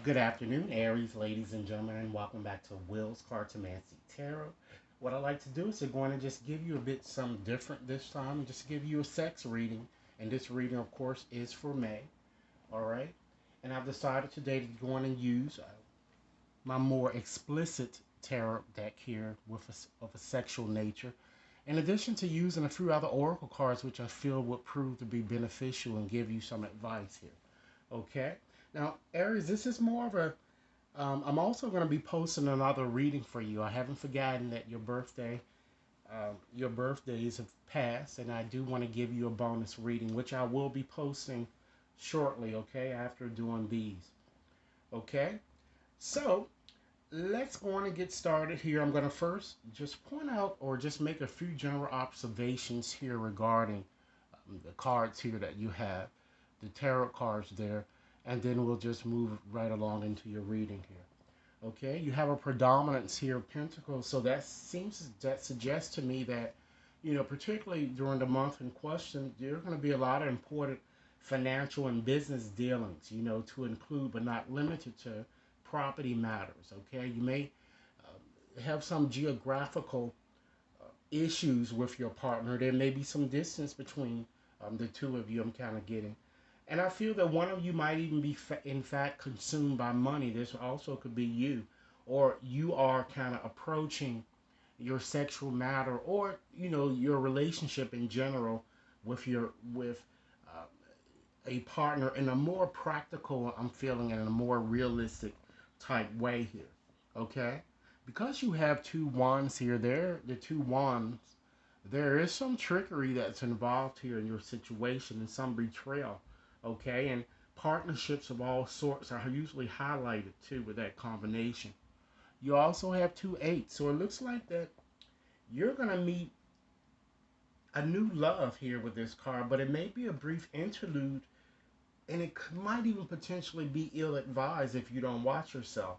Good afternoon, Aries, ladies and gentlemen, and welcome back to Will's Cartomancy Tarot. What I like to do is to go in and just give you a bit something different this time, and just give you a sex reading. And this reading, of course, is for May. All right. And I've decided today to go in and use my more explicit tarot deck here of a sexual nature. In addition to using a few other oracle cards, which I feel would prove to be beneficial and give you some advice here. Okay. Now, Aries, this is more of a I'm also going to be posting another reading for you. I haven't forgotten that your birthdays have passed, and I do want to give you a bonus reading, which I will be posting shortly. Okay, after doing these. Okay, so let's go on and get started here. I'm going to first just point out or just make a few general observations here regarding the cards here that you have, the tarot cards there, and then we'll just move right along into your reading here. Okay, you have a predominance here of pentacles, so that suggests to me that, particularly during the month in question, there are going to be a lot of important financial and business dealings, to include but not limited to property matters. Okay, you may have some geographical issues with your partner. There may be some distance between the two of you. I'm kind of getting. And I feel that one of you might even be, in fact, consumed by money. This also could be you. Or you are kind of approaching your sexual matter or, your relationship in general with uh, a partner in a more practical, I'm feeling, in a more realistic type way here. Okay? Because you have two wands here, the two wands, there is some trickery that's involved here in your situation and some betrayal. Okay? And partnerships of all sorts are usually highlighted too with that combination. You also have two eights. So it looks like that you're going to meet a new love here with this card, but it may be a brief interlude and it might even potentially be ill advised if you don't watch yourself.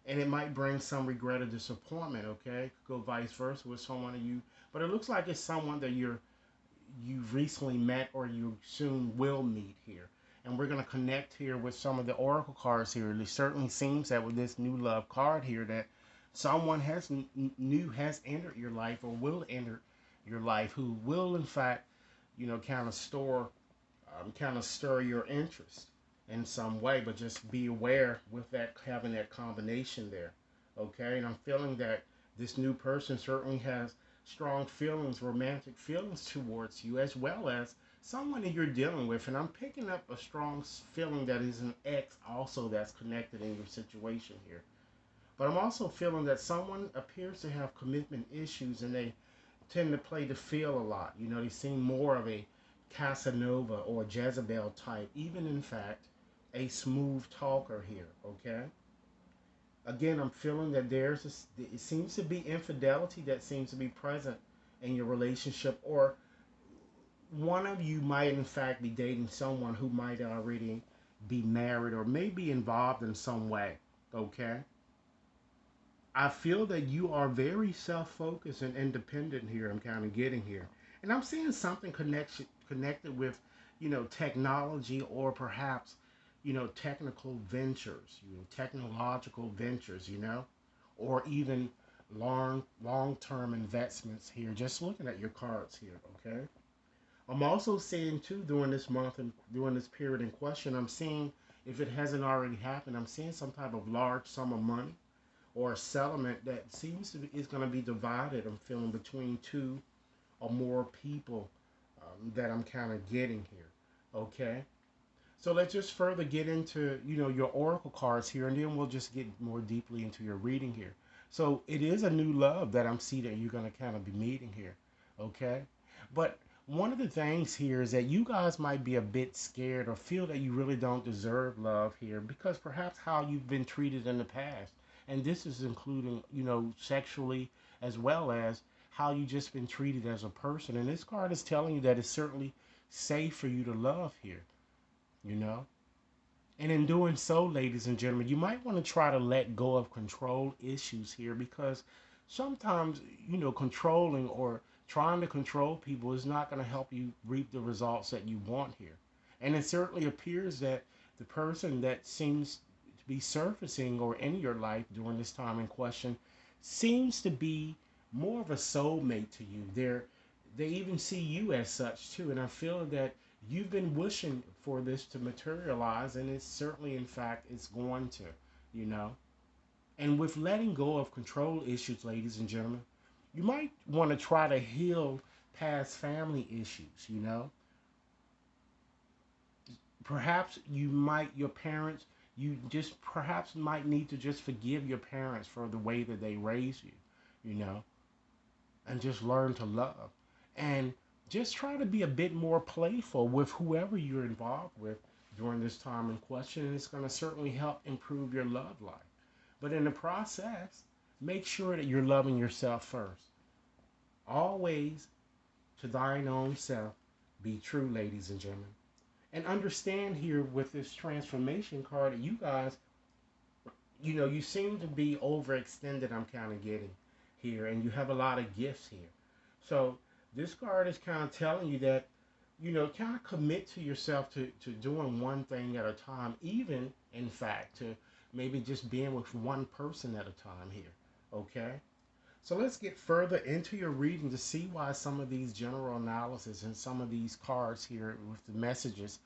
And it might bring some regret or disappointment, okay? It could go vice versa with someone of you. But it looks like it's someone that you've recently met or you soon will meet here. And we're going to connect here with some of the oracle cards here. It certainly seems that with this new love card here that someone has entered your life or will enter your life who will in fact, kind of stir your interest in some way, but just be aware with that having that combination there. Okay, and I'm feeling that this new person certainly has strong feelings, romantic feelings towards you, as well as someone that you're dealing with. And I'm picking up a strong feeling that is an ex also that's connected in your situation here. But I'm also feeling that someone appears to have commitment issues and they tend to play the field a lot. They seem more of a Casanova or Jezebel type, even in fact, a smooth talker here, okay? Again, I'm feeling that it seems to be infidelity that seems to be present in your relationship, or one of you might in fact be dating someone who might already be married or may be involved in some way, okay? I feel that you are very self-focused and independent here. I'm kind of getting here, and I'm seeing something connected with, technology or perhaps, technical ventures, technological ventures, or even long-term investments here. Just looking at your cards here, okay. I'm also seeing too during this month and during this period in question. I'm seeing if it hasn't already happened. I'm seeing some type of large sum of money or a settlement that seems to be is going to be divided. I'm feeling between two or more people that I'm kind of getting here. Okay, so let's just further get into your oracle cards here, and then we'll just get more deeply into your reading here. So it is a new love that I'm seeing that you're going to kind of be meeting here. Okay, but one of the things here is that you guys might be a bit scared or feel that you really don't deserve love here because perhaps how you've been treated in the past. And this is including, sexually as well as how you just been treated as a person. And this card is telling you that it's certainly safe for you to love here, you know. And in doing so, ladies and gentlemen, you might want to try to let go of control issues here because sometimes, controlling or trying to control people is not going to help you reap the results that you want here. And it certainly appears that the person that seems to be surfacing or in your life during this time in question seems to be more of a soulmate to you. They even see you as such too, and I feel that you've been wishing for this to materialize, and it's certainly, in fact, it's going to, you know. And with letting go of control issues, ladies and gentlemen, you might want to try to heal past family issues, you know. Perhaps your parents, you just perhaps might need to just forgive your parents for the way that they raised you, you know, and just learn to love. And just try to be a bit more playful with whoever you're involved with during this time in question. And it's going to certainly help improve your love life. But in the process, make sure that you're loving yourself first. Always to thine own self be true, ladies and gentlemen. And understand here with this transformation card that you guys, you know, you seem to be overextended, I'm kind of getting here, and you have a lot of gifts here. So this card is kind of telling you that, you know, kind of commit to yourself to doing one thing at a time, even, in fact, to maybe just being with one person at a time here, okay? So let's get further into your reading to see why some of these general analysis and some of these cards here with the messages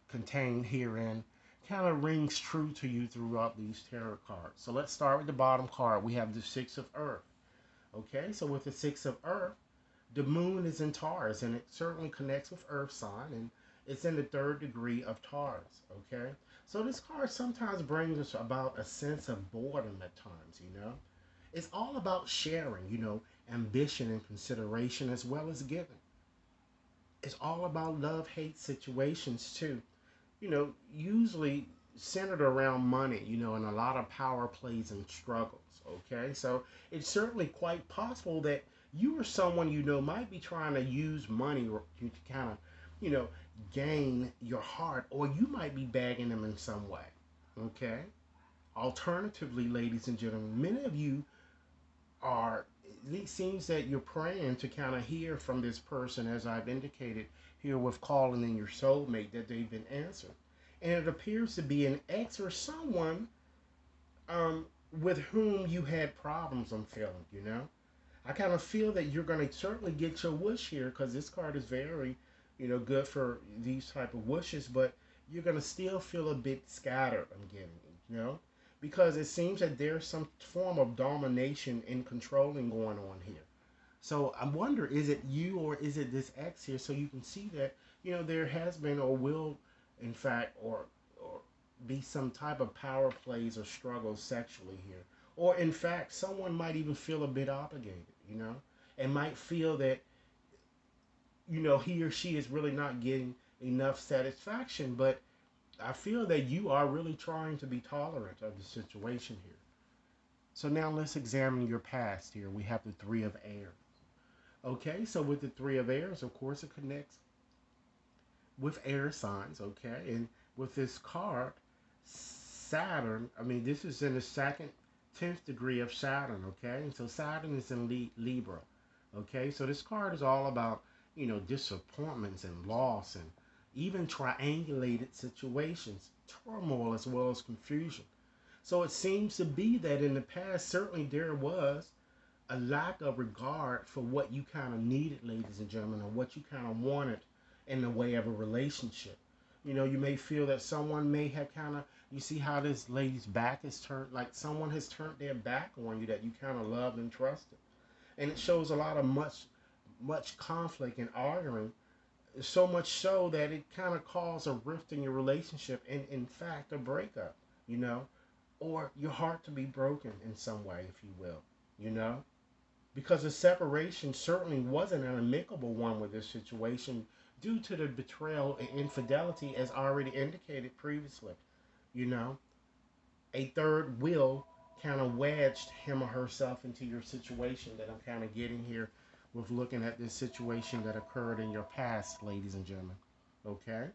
contained herein kind of rings true to you throughout these tarot cards. So let's start with the bottom card. We have the Six of Earth. Okay, so with the Six of Earth, the moon is in Taurus, and it certainly connects with Earth sign, and it's in the third degree of Taurus. Okay, so this card sometimes brings us about a sense of boredom at times, you know. It's all about sharing, you know, ambition and consideration as well as giving. It's all about love-hate situations too. You know, usually centered around money, you know, and a lot of power plays and struggles. Okay, so it's certainly quite possible that you or someone you know might be trying to use money or to kind of, you know, gain your heart, or you might be bagging them in some way. Okay. Alternatively, ladies and gentlemen, many of you are, it seems that you're praying to kind of hear from this person, as I've indicated here with calling in your soulmate, that they've been answered. And it appears to be an ex or someone um, with whom you had problems, I'm feeling, you know. I kind of feel that you're going to certainly get your wish here because this card is very, you know, good for these type of wishes, but you're going to still feel a bit scattered, I'm getting, you know, because it seems that there's some form of domination and controlling going on here. So I wonder, is it you or is it this ex here? So you can see that, you know, there has been or will, in fact, or be some type of power plays or struggles sexually here. Or in fact, someone might even feel a bit obligated, you know, and might feel that, you know, he or she is really not getting enough satisfaction. But I feel that you are really trying to be tolerant of the situation here. So now let's examine your past here. We have the Three of Air. Okay, so with the Three of Airs, of course, it connects with air signs, okay? And with this card, Saturn, I mean, this is in the second, 10th degree of Saturn, okay? And so Saturn is in Libra, okay? So this card is all about, you know, disappointments and loss and even triangulated situations, turmoil as well as confusion. So it seems to be that in the past, certainly there was a lack of regard for what you kind of needed, ladies and gentlemen, or what you kind of wanted in the way of a relationship. You know, you may feel that someone may have kind of, you see how this lady's back is turned, like someone has turned their back on you that you kind of loved and trusted. And it shows a lot of much conflict and arguing, so much so that it kind of caused a rift in your relationship and, in fact, a breakup, you know, or your heart to be broken in some way, if you will, you know. Because the separation certainly wasn't an amicable one with this situation due to the betrayal and infidelity as already indicated previously. You know, a third will kind of wedged him or herself into your situation that I'm kind of getting here with looking at this situation that occurred in your past, ladies and gentlemen. Okay?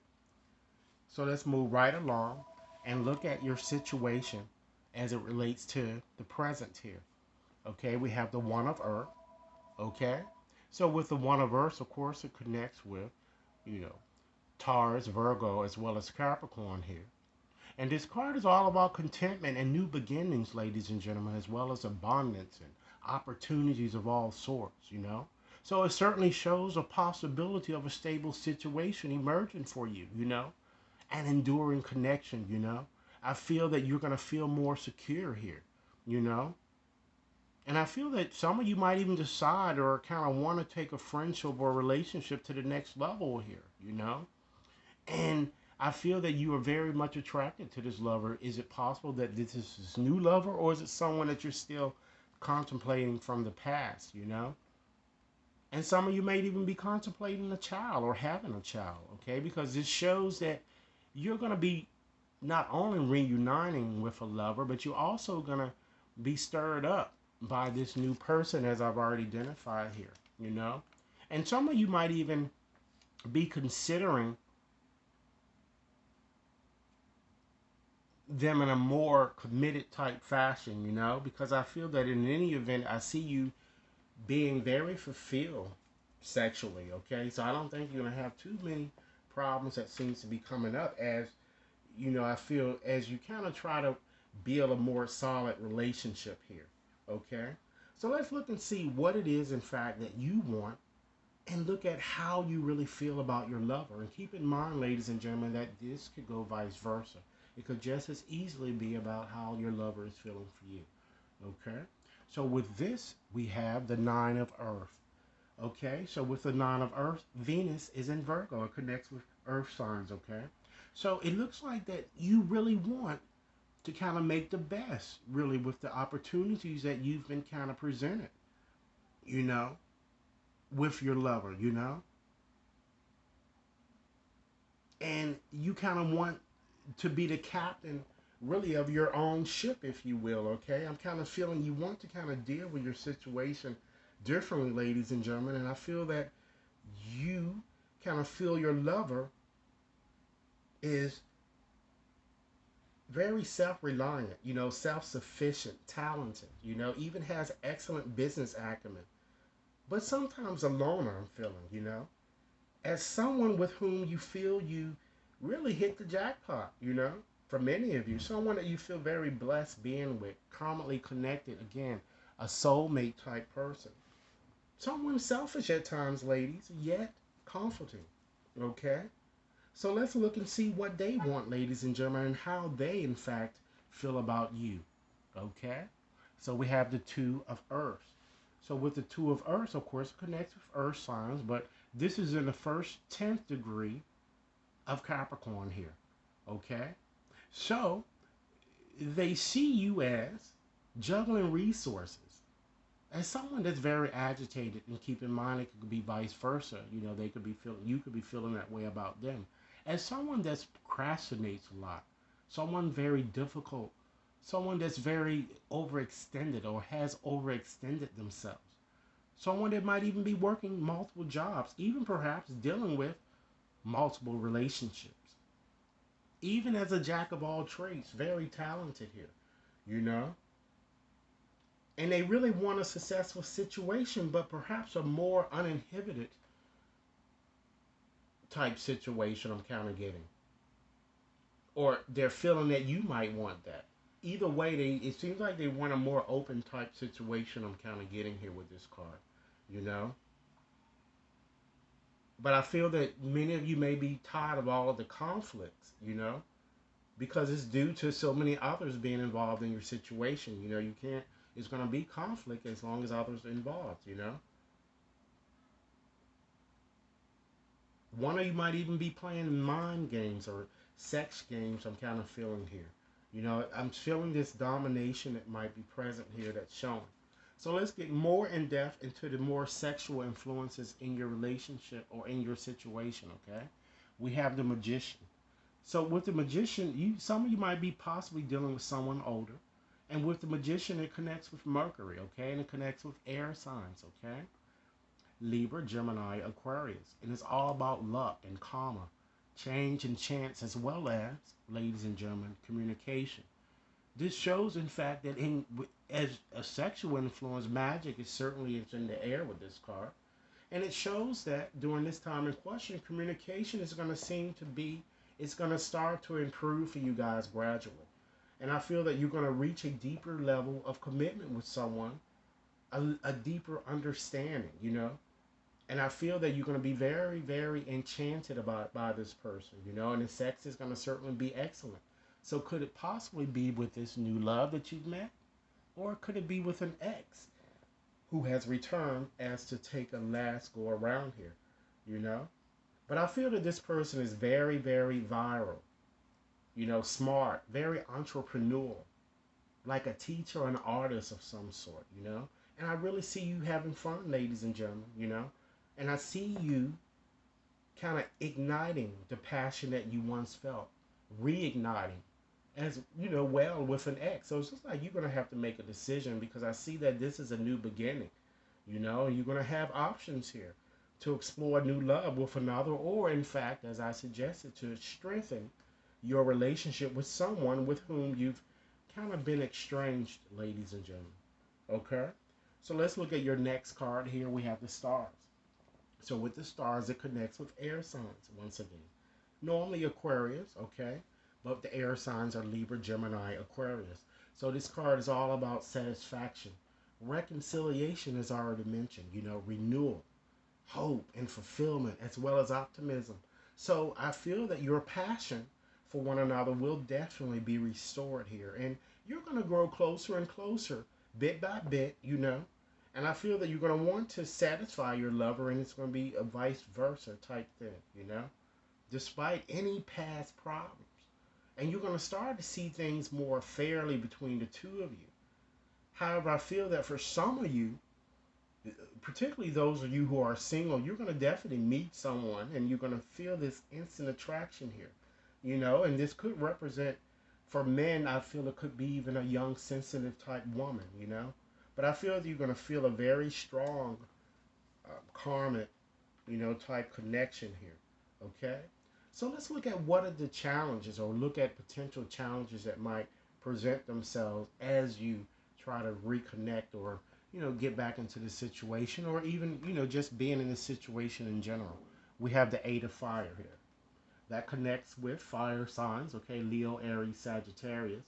So let's move right along and look at your situation as it relates to the present here. Okay, we have the One of Earth. Okay, so with the One of Earth, of course, it connects with, you know, Taurus, Virgo, as well as Capricorn here. And this card is all about contentment and new beginnings, ladies and gentlemen, as well as abundance and opportunities of all sorts, you know. So it certainly shows a possibility of a stable situation emerging for you, you know, an enduring connection, you know. I feel that you're going to feel more secure here, you know. And I feel that some of you might even decide or kind of want to take a friendship or relationship to the next level here, you know. And I feel that you are very much attracted to this lover. Is it possible that this is this new lover, or is it someone that you're still contemplating from the past, you know? And some of you may even be contemplating a child or having a child, okay? Because this shows that you're going to be not only reuniting with a lover, but you're also going to be stirred up by this new person, as I've already identified here, you know? And some of you might even be considering them in a more committed type fashion, you know, because I feel that in any event, I see you being very fulfilled sexually, okay? So I don't think you're going to have too many problems that seems to be coming up as, you know, I feel as you kind of try to build a more solid relationship here, okay? So let's look and see what it is, in fact, that you want and look at how you really feel about your lover. And keep in mind, ladies and gentlemen, that this could go vice versa. It could just as easily be about how your lover is feeling for you. Okay? So with this, we have the Nine of Earth. Okay? So with the Nine of Earth, Venus is in Virgo. It connects with Earth signs. Okay? So it looks like that you really want to kind of make the best, really, with the opportunities that you've been kind of presented, you know, with your lover, you know? And you kind of want to be the captain really of your own ship, if you will, okay? I'm kind of feeling you want to kind of deal with your situation differently, ladies and gentlemen, and I feel that you kind of feel your lover is very self-reliant, you know, self-sufficient, talented, you know, even has excellent business acumen, but sometimes a loner, I'm feeling, you know, as someone with whom you feel you really hit the jackpot, you know, for many of you, someone that you feel very blessed being with, karmically connected, again, a soulmate type person. Someone selfish at times, ladies, yet comforting, okay? So let's look and see what they want, ladies and gentlemen, and how they, in fact, feel about you, okay? So we have the Two of Earth. So with the Two of Earth, of course, it connects with Earth signs, but this is in the first 10th degree of Capricorn here, okay? So they see you as juggling resources, as someone that's very agitated. And keep in mind, it could be vice versa. You know, they could be feeling, you could be feeling that way about them. As someone that procrastinates a lot, someone very difficult, someone that's very overextended or has overextended themselves, someone that might even be working multiple jobs, even perhaps dealing with multiple relationships. Even as a jack of all trades, very talented here, you know? And they really want a successful situation, but perhaps a more uninhibited type situation, I'm kind of getting. Or they're feeling that you might want that. Either way, it seems like they want a more open type situation, I'm kind of getting here with this card, you know? But I feel that many of you may be tired of all of the conflicts, you know? Because it's due to so many others being involved in your situation. You know, you can't, it's going to be conflict as long as others are involved, you know. One of you might even be playing mind games or sex games, I'm kind of feeling here. You know, I'm feeling this domination that might be present here that's shown. So let's get more in depth into the more sexual influences in your relationship or in your situation, okay? We have the Magician. So with the Magician, some of you might be possibly dealing with someone older. And with the Magician, it connects with Mercury, okay? And it connects with air signs, okay? Libra, Gemini, Aquarius. And it's all about luck and karma, change and chance, as well as, ladies and gentlemen, communication. This shows, in fact, that as a sexual influence, magic is certainly it's in the air with this card. And it shows that during this time in question, communication is going to seem to be it's going to start to improve for you guys gradually. And I feel that you're going to reach a deeper level of commitment with someone, a deeper understanding, you know. And I feel that you're going to be very, very enchanted about by this person, you know, and the sex is going to certainly be excellent. So could it possibly be with this new love that you've met? Or could it be with an ex who has returned as to take a last go around here, you know? But I feel that this person is very, very viral, you know, smart, very entrepreneurial, like a teacher or an artist of some sort, you know? And I really see you having fun, ladies and gentlemen, you know? And I see you kind of igniting the passion that you once felt, reigniting as you know well with an ex. So it's just like you're gonna have to make a decision because I see that this is a new beginning. You know, you're gonna have options here to explore new love with another, or in fact, as I suggested, to strengthen your relationship with someone with whom you've kind of been estranged, ladies and gentlemen. Okay? So let's look at your next card here. We have the stars. So with the stars, it connects with air signs once again. Normally Aquarius, okay? But the air signs are Libra, Gemini, Aquarius. So this card is all about satisfaction. Reconciliation is already mentioned, you know, renewal, hope, and fulfillment, as well as optimism. So I feel that your passion for one another will definitely be restored here. And you're going to grow closer and closer, bit by bit, you know. And I feel that you're going to want to satisfy your lover, and it's going to be a vice versa type thing, you know, despite any past problems. And you're going to start to see things more fairly between the two of you. However, I feel that for some of you, particularly those of you who are single, you're going to definitely meet someone and you're going to feel this instant attraction here, you know, and this could represent, for men, I feel it could be even a young, sensitive type woman, you know, but I feel that you're going to feel a very strong, karmic, you know, type connection here, okay? So let's look at what are the challenges or look at potential challenges that might present themselves as you try to reconnect or you know, get back into the situation or even, you know, just being in the situation in general. We have the Eight of Fire here. That connects with fire signs, okay, Leo, Aries, Sagittarius.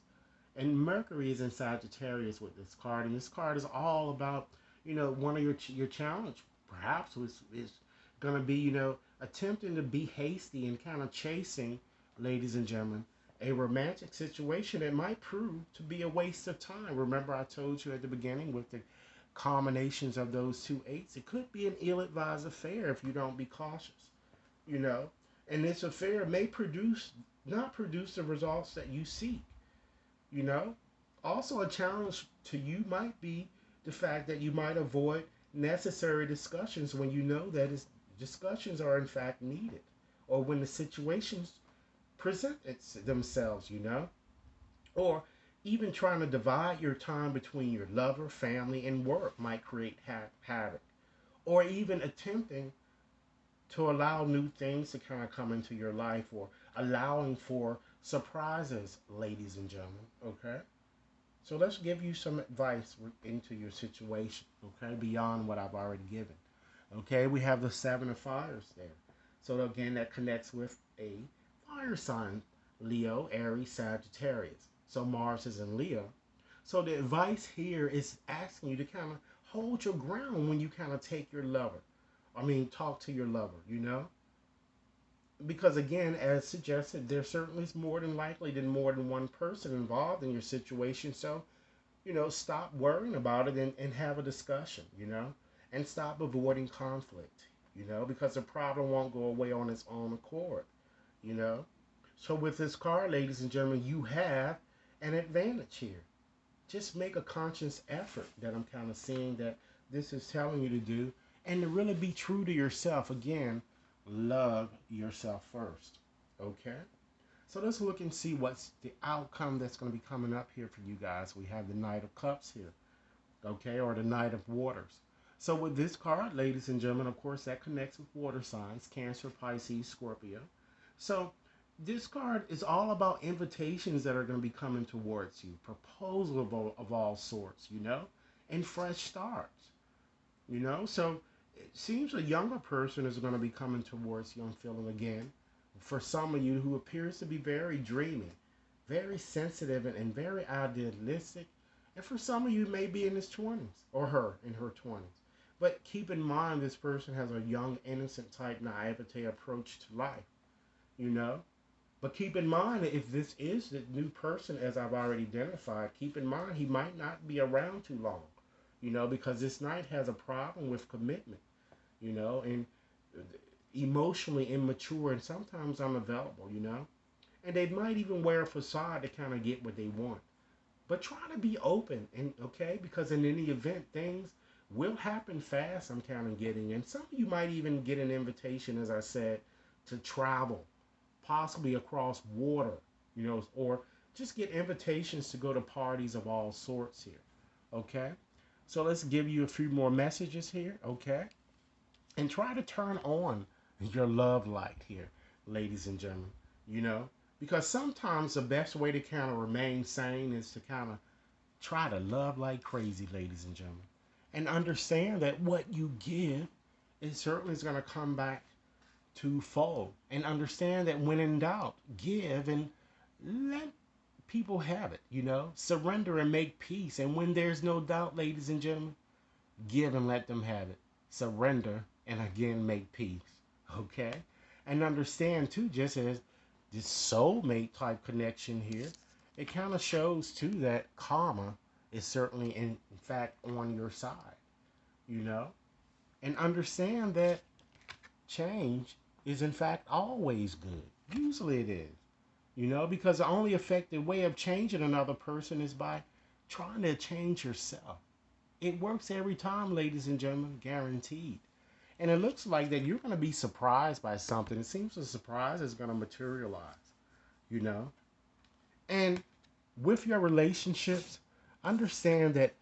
And Mercury is in Sagittarius with this card. And this card is all about, you know, one of your challenge perhaps is going to be, you know, attempting to be hasty and kind of chasing, ladies and gentlemen, a romantic situation that might prove to be a waste of time. Remember I told you at the beginning with the combinations of those two eights, it could be an ill-advised affair if you don't be cautious, you know. And this affair may not produce the results that you seek, you know. Also, a challenge to you might be the fact that you might avoid necessary discussions when you know that discussions are in fact needed, or when the situations present themselves, you know, or even trying to divide your time between your lover, family, and work might create havoc. Or even attempting to allow new things to kind of come into your life or allowing for surprises, ladies and gentlemen. Okay? So let's give you some advice into your situation, okay, beyond what I've already given. Okay, we have the Seven of Fires there. So again, that connects with a fire sign, Leo, Aries, Sagittarius. So Mars is in Leo. So the advice here is asking you to kind of hold your ground when you kind of take your lover. I mean, talk to your lover, you know? Because again, as suggested, there certainly is more than likely than more than one person involved in your situation. So, you know, stop worrying about it and have a discussion, you know? And stop avoiding conflict, you know? Because the problem won't go away on its own accord, you know? So with this card, ladies and gentlemen, you have an advantage here. Just make a conscious effort that I'm kind of seeing that this is telling you to do, and to really be true to yourself. Again, love yourself first. Okay? So let's look and see what's the outcome that's going to be coming up here for you guys. We have the Knight of Cups here, okay, or the Knight of Waters. So with this card, ladies and gentlemen, of course, that connects with water signs, Cancer, Pisces, Scorpio. So this card is all about invitations that are going to be coming towards you, proposals of all sorts, you know, and fresh starts, you know. So it seems a younger person is going to be coming towards you, I'm feeling again, for some of you who appears to be very dreamy, very sensitive, and very idealistic. And for some of you, may be in his 20s or her in her 20s. But keep in mind, this person has a young, innocent type naivete approach to life, you know? But keep in mind that if this is the new person, as I've already identified, keep in mind he might not be around too long, because this knight has a problem with commitment, and emotionally immature and sometimes unavailable, And they might even wear a facade to kind of get what they want. But try to be open, and okay, because in any event, things will happen fast, I'm kind of getting. And some of you might even get an invitation, as I said, to travel, possibly across water, or just get invitations to go to parties of all sorts here, okay? So let's give you a few more messages here, okay? And try to turn on your love light here, ladies and gentlemen, you know? Because sometimes the best way to kind of remain sane is to kind of try to love like crazy, ladies and gentlemen. And understand that what you give, it certainly is going to come back twofold. And understand that when in doubt, give and let people have it, Surrender and make peace. And when there's no doubt, ladies and gentlemen, give and let them have it. Surrender and again make peace. Okay? And understand too, just as this soulmate type connection here, it kind of shows too that karma is certainly in fact on your side, you know? And understand that change is in fact always good. Usually it is. Because the only effective way of changing another person is by trying to change yourself. It works every time, ladies and gentlemen, guaranteed. And it looks like that you're going to be surprised by something. It seems the surprise is going to materialize, you know. And with your relationships, understand that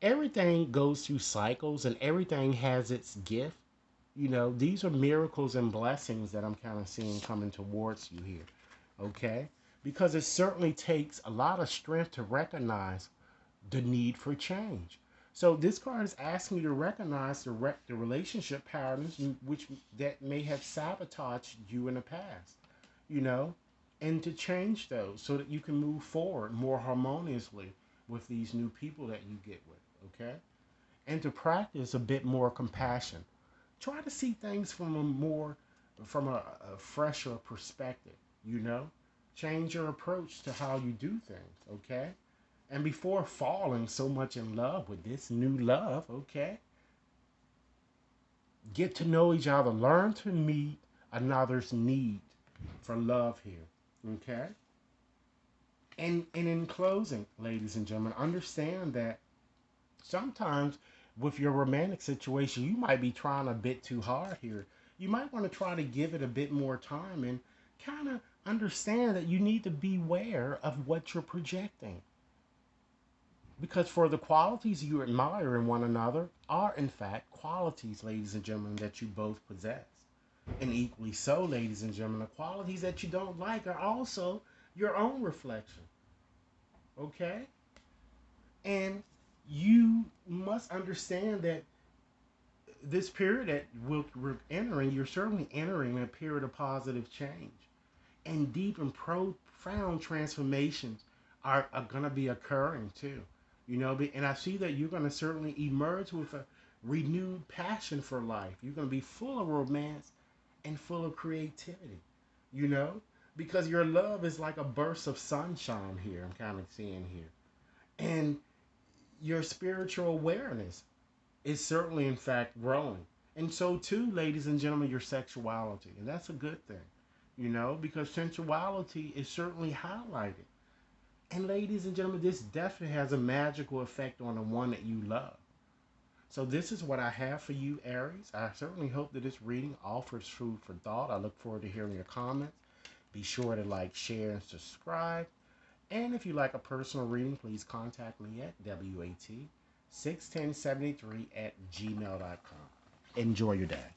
everything goes through cycles and everything has its gift. These are miracles and blessings that I'm kind of seeing coming towards you here, okay? Because it certainly takes a lot of strength to recognize the need for change. So this card is asking you to recognize the relationship patterns which that may have sabotaged you in the past, and to change those so that you can move forward more harmoniously with these new people that you get with, okay? And to practice a bit more compassion. Try to see things from a fresher perspective, Change your approach to how you do things, okay? And before falling so much in love with this new love, okay, get to know each other. Learn to meet another's need for love here, okay? And in closing, ladies and gentlemen, understand that sometimes with your romantic situation, you might be trying a bit too hard here. You might want to try to give it a bit more time and kind of understand that you need to beware of what you're projecting. Because for the qualities you admire in one another are, in fact, qualities, ladies and gentlemen, that you both possess. And equally so, ladies and gentlemen, the qualities that you don't like are also your own reflection. Okay? And you must understand that this period that we're entering, you're certainly entering a period of positive change. And deep and profound transformations are going to be occurring too. And I see that you're going to certainly emerge with a renewed passion for life. You're going to be full of romance and full of creativity, because your love is like a burst of sunshine here, I'm kind of seeing here. And your spiritual awareness is certainly, in fact, growing. And so, too, ladies and gentlemen, your sexuality. And that's a good thing, because sensuality is certainly highlighted. And ladies and gentlemen, this definitely has a magical effect on the one that you love. So this is what I have for you, Aries. I certainly hope that this reading offers food for thought. I look forward to hearing your comments. Be sure to like, share, and subscribe. And if you like a personal reading, please contact me at WAT61073 at gmail.com. Enjoy your day.